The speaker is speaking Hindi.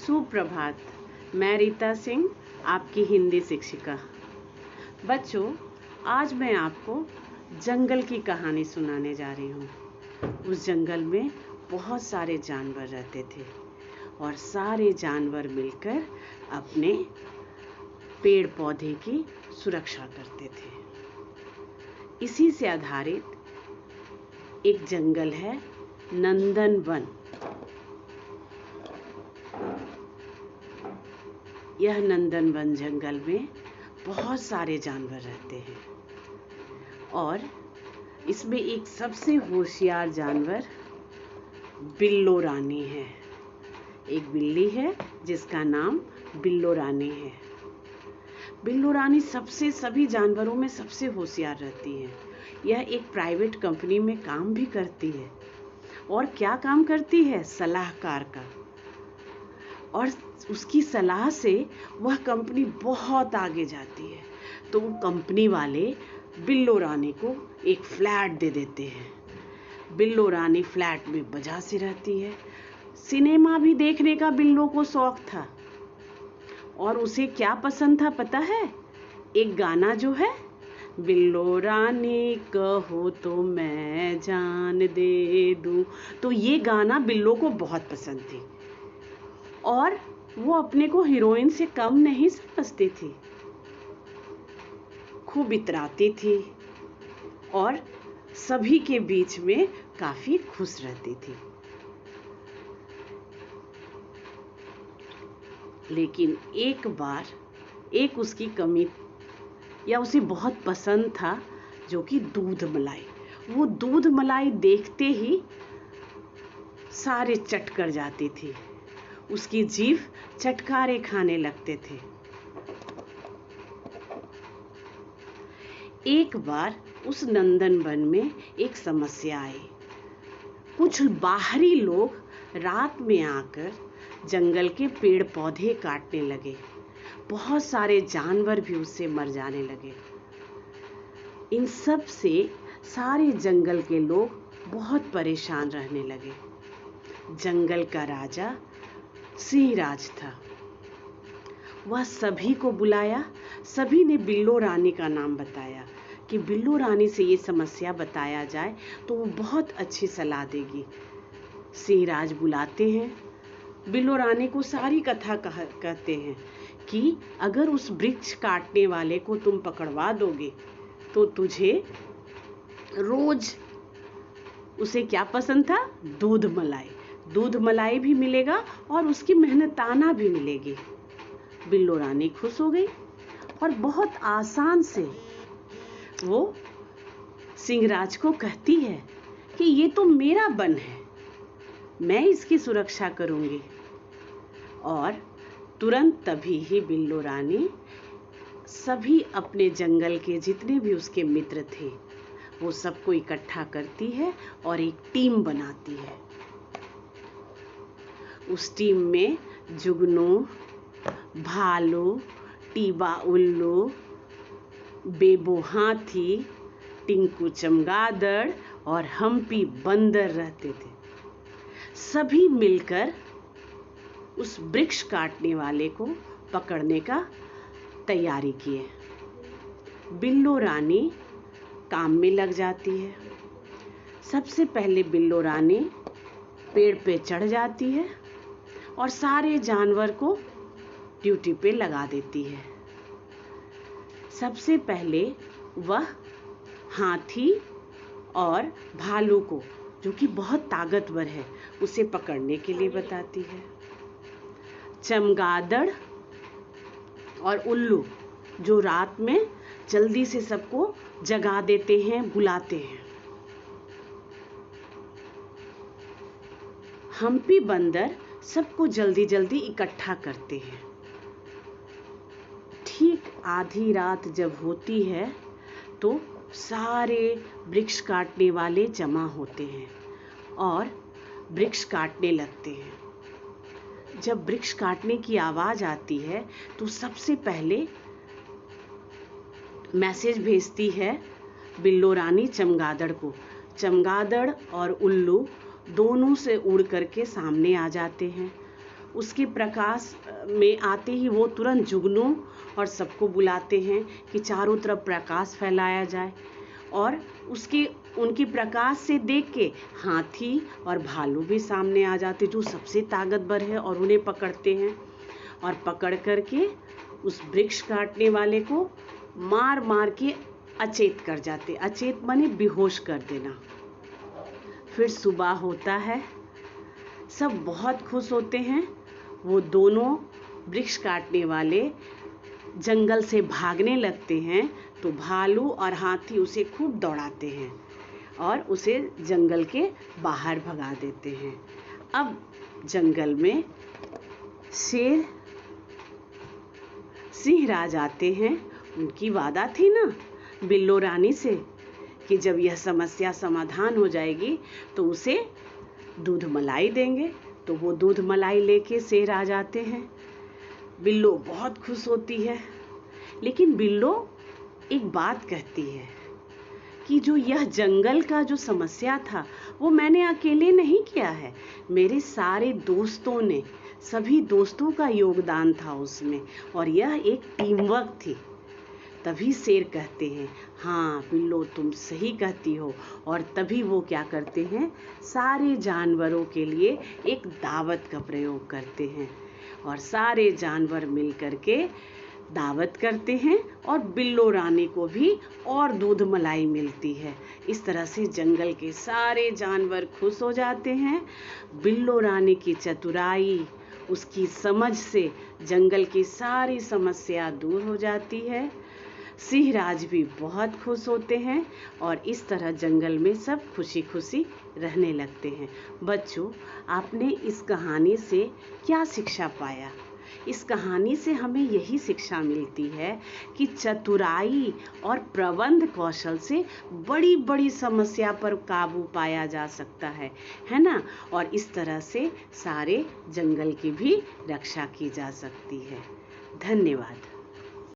सुप्रभात। मैं रीता सिंह, आपकी हिंदी शिक्षिका। बच्चों, आज मैं आपको जंगल की कहानी सुनाने जा रही हूँ। उस जंगल में बहुत सारे जानवर रहते थे और सारे जानवर मिलकर अपने पेड़ पौधे की सुरक्षा करते थे। इसी से आधारित एक जंगल है, नंदनवन। यह नंदनवन जंगल में बहुत सारे जानवर रहते हैं और इसमें एक सबसे होशियार जानवर बिल्लो रानी है। एक बिल्ली है जिसका नाम बिल्लो रानी है। बिल्लो रानी सभी जानवरों में सबसे होशियार रहती है। यह एक प्राइवेट कंपनी में काम भी करती है। और क्या काम करती है? सलाहकार का। और उसकी सलाह से वह कंपनी बहुत आगे जाती है। तो वो कंपनी वाले बिल्लो रानी को एक फ्लैट दे देते हैं। बिल्लो रानी फ्लैट में मजा से रहती है। सिनेमा भी देखने का बिल्लो को शौक था। और उसे क्या पसंद था पता है? एक गाना जो है, बिल्लो रानी कहो तो मैं जान दे दूं। तो ये गाना बिल्लो को बहुत पसंद थी और वो अपने को हीरोइन से कम नहीं समझती थी। खूब इतराती थी और सभी के बीच में काफी खुश रहती थी। लेकिन एक बार एक उसकी कमी या उसे बहुत पसंद था, जो कि दूध मलाई। वो दूध मलाई देखते ही सारे चट कर जाती थी। उसकी जीभ चटकारे खाने लगते थे। एक बार उस नंदनवन में एक समस्या आई। कुछ बाहरी लोग रात में आकर जंगल के पेड़ पौधे काटने लगे। बहुत सारे जानवर भी उससे मर जाने लगे। इन सब से सारे जंगल के लोग बहुत परेशान रहने लगे। जंगल का राजा सिंहराज था। वह सभी को बुलाया। सभी ने बिल्लो रानी का नाम बताया कि बिल्लो रानी से ये समस्या बताया जाए तो वो बहुत अच्छी सलाह देगी। सिंहराज बुलाते हैं। बिल्लो रानी को सारी कथा कहते हैं कि अगर उस वृक्ष काटने वाले को तुम पकड़वा दोगे तो तुझे रोज, उसे क्या पसंद था? दूध मलाई। दूध मलाई भी मिलेगा और उसकी मेहनताना भी मिलेगी। बिल्लो रानी खुश हो गई और बहुत आसान से वो सिंहराज को कहती है कि ये तो मेरा वन है, मैं इसकी सुरक्षा करूंगी। और तुरंत तभी ही बिल्लो रानी सभी अपने जंगल के जितने भी उसके मित्र थे वो सबको इकट्ठा करती है और एक टीम बनाती है। उस टीम में जुगनू, भालू, टीबा उल्लू, बेबो हाथी, टिंकू चमगादड़ और हम्पी बंदर रहते थे। सभी मिलकर उस वृक्ष काटने वाले को पकड़ने का तैयारी किए। बिल्लो रानी काम में लग जाती है। सबसे पहले बिल्लो रानी पेड़ पे चढ़ जाती है और सारे जानवर को ड्यूटी पे लगा देती है। सबसे पहले वह हाथी और भालू को, जो कि बहुत ताकतवर है, उसे पकड़ने के लिए बताती है। चमगादड़ और उल्लू जो रात में जल्दी से सबको जगा देते हैं, बुलाते हैं। हम्पी बंदर सबको जल्दी जल्दी इकट्ठा करते हैं। ठीक आधी रात जब होती है तो सारे वृक्ष काटने वाले जमा होते हैं और वृक्ष काटने लगते हैं। जब वृक्ष काटने की आवाज आती है तो सबसे पहले मैसेज भेजती है बिल्लो रानी चमगादड़ को। चमगादड़ और उल्लू दोनों से उड़ करके सामने आ जाते हैं उसके प्रकाश में आते ही वो तुरंत जुगनू और सबको बुलाते हैं कि चारों तरफ प्रकाश फैलाया जाए। और उनकी प्रकाश से देख के हाथी और भालू भी सामने आ जाते, जो सबसे ताकतवर है, और उन्हें पकड़ते हैं और पकड़ करके उस वृक्ष काटने वाले को मार मार के अचेत कर जाते। अचेत माने बेहोश कर देना। फिर सुबह होता है, सब बहुत खुश होते हैं। वो दोनों वृक्ष काटने वाले जंगल से भागने लगते हैं तो भालू और हाथी उसे खूब दौड़ाते हैं और उसे जंगल के बाहर भगा देते हैं। अब जंगल में शेर सिंहराज आते हैं। उनकी वादा थी ना बिल्लो रानी से कि जब यह समस्या समाधान हो जाएगी तो उसे दूध मलाई देंगे। तो वो दूध मलाई लेके शेर आ जाते हैं। बिल्लो बहुत खुश होती है, लेकिन बिल्लो एक बात कहती है कि जो यह जंगल का जो समस्या था वो मैंने अकेले नहीं किया है, मेरे सारे दोस्तों ने, सभी दोस्तों का योगदान था उसमें, और यह एक टीम वर्क थी। तभी शेर कहते हैं, हाँ बिल्लो तुम सही कहती हो। और तभी वो क्या करते हैं, सारे जानवरों के लिए एक दावत का प्रयोग करते हैं और सारे जानवर मिल करके दावत करते हैं और बिल्लो रानी को भी और दूध मलाई मिलती है। इस तरह से जंगल के सारे जानवर खुश हो जाते हैं। बिल्लो रानी की चतुराई, उसकी समझ से जंगल की सारी समस्या दूर हो जाती है। सिंहराज भी बहुत खुश होते हैं और इस तरह जंगल में सब खुशी खुशी रहने लगते हैं। बच्चों, आपने इस कहानी से क्या शिक्षा पाया? इस कहानी से हमें यही शिक्षा मिलती है कि चतुराई और प्रबंध कौशल से बड़ी बड़ी समस्या पर काबू पाया जा सकता है ना? और इस तरह से सारे जंगल की भी रक्षा की जा सकती है। धन्यवाद।